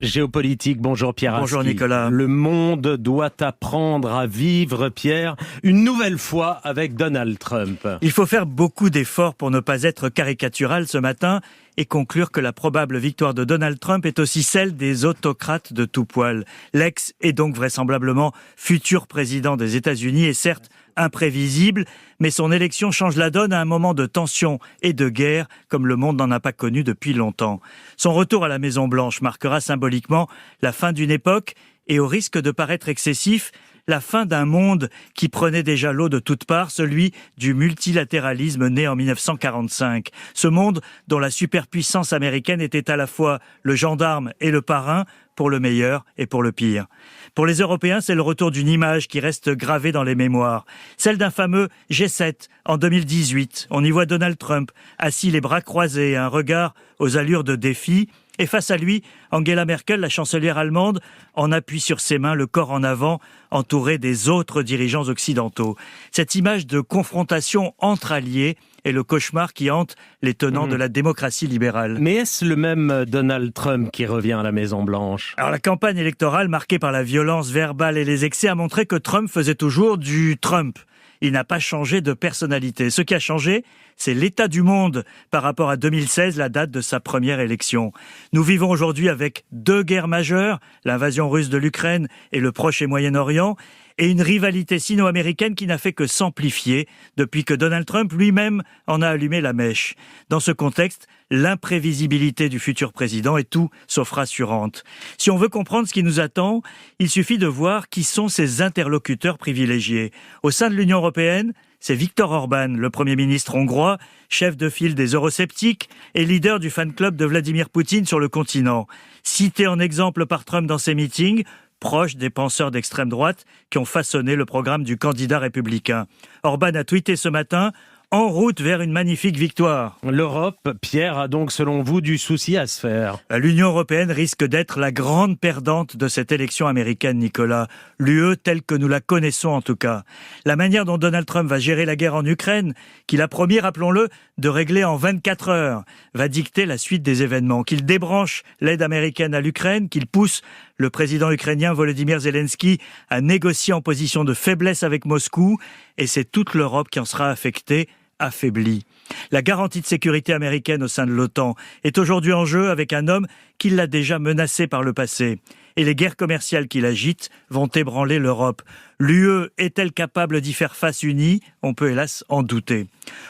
Géopolitique, bonjour Pierre Aski. Bonjour Nicolas. Le monde doit apprendre à vivre, Pierre, une nouvelle fois avec Donald Trump. Il faut faire beaucoup d'efforts pour ne pas être caricatural ce matin et conclure que la probable victoire de Donald Trump est aussi celle des autocrates de tout poil. L'ex est donc vraisemblablement futur président des États-Unis est certes imprévisible, mais son élection change la donne à un moment de tension et de guerre comme le monde n'en a pas connu depuis longtemps. Son retour à la Maison-Blanche marquera symboliquement la fin d'une époque et, au risque de paraître excessif, la fin d'un monde qui prenait déjà l'eau de toutes parts, celui du multilatéralisme né en 1945. Ce monde dont la superpuissance américaine était à la fois le gendarme et le parrain, pour le meilleur et pour le pire. Pour les Européens, c'est le retour d'une image qui reste gravée dans les mémoires, celle d'un fameux G7 en 2018. On y voit Donald Trump, assis les bras croisés, un regard aux allures de défi. Et face à lui, Angela Merkel, la chancelière allemande, en appuie sur ses mains, le corps en avant, entourée des autres dirigeants occidentaux. Cette image de confrontation entre alliés est le cauchemar qui hante les tenants de la démocratie libérale. Mais est-ce le même Donald Trump qui revient à la Maison-Blanche ? Alors la campagne électorale marquée par la violence verbale et les excès a montré que Trump faisait toujours du Trump. Il n'a pas changé de personnalité. Ce qui a changé, c'est l'état du monde par rapport à 2016, la date de sa première élection. Nous vivons aujourd'hui avec deux guerres majeures, l'invasion russe de l'Ukraine et le Proche et Moyen-Orient, et une rivalité sino-américaine qui n'a fait que s'amplifier depuis que Donald Trump lui-même en a allumé la mèche. Dans ce contexte, l'imprévisibilité du futur président est tout sauf rassurante. Si on veut comprendre ce qui nous attend, il suffit de voir qui sont ses interlocuteurs privilégiés. Au sein de l'Union européenne, c'est Viktor Orban, le Premier ministre hongrois, chef de file des eurosceptiques et leader du fan club de Vladimir Poutine sur le continent. Cité en exemple par Trump dans ses meetings, proche des penseurs d'extrême droite qui ont façonné le programme du candidat républicain. Orban a tweeté ce matin « En route vers une magnifique victoire ». L'Europe, Pierre, a donc selon vous du souci à se faire. L'Union européenne risque d'être la grande perdante de cette élection américaine, Nicolas. L'UE telle que nous la connaissons en tout cas. La manière dont Donald Trump va gérer la guerre en Ukraine, qu'il a promis, rappelons-le, de régler en 24 heures, va dicter la suite des événements. Qu'il débranche l'aide américaine à l'Ukraine, qu'il pousse le président ukrainien Volodymyr Zelensky à négocier en position de faiblesse avec Moscou, et c'est toute l'Europe qui en sera affectée, affaiblie. La garantie de sécurité américaine au sein de l'OTAN est aujourd'hui en jeu avec un homme qui l'a déjà menacé par le passé. Et les guerres commerciales qu'il agite vont ébranler l'Europe. L'UE est-elle capable d'y faire face unie ? On peut hélas en douter.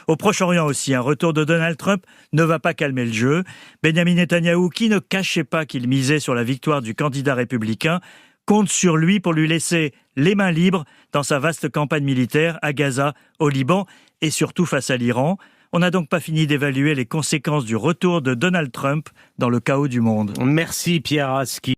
Au Proche-Orient aussi, un retour de Donald Trump ne va pas calmer le jeu. Benjamin Netanyahou, qui ne cachait pas qu'il misait sur la victoire du candidat républicain, compte sur lui pour lui laisser les mains libres dans sa vaste campagne militaire à Gaza, au Liban et surtout face à l'Iran. On n'a donc pas fini d'évaluer les conséquences du retour de Donald Trump dans le chaos du monde. Merci Pierre Aski.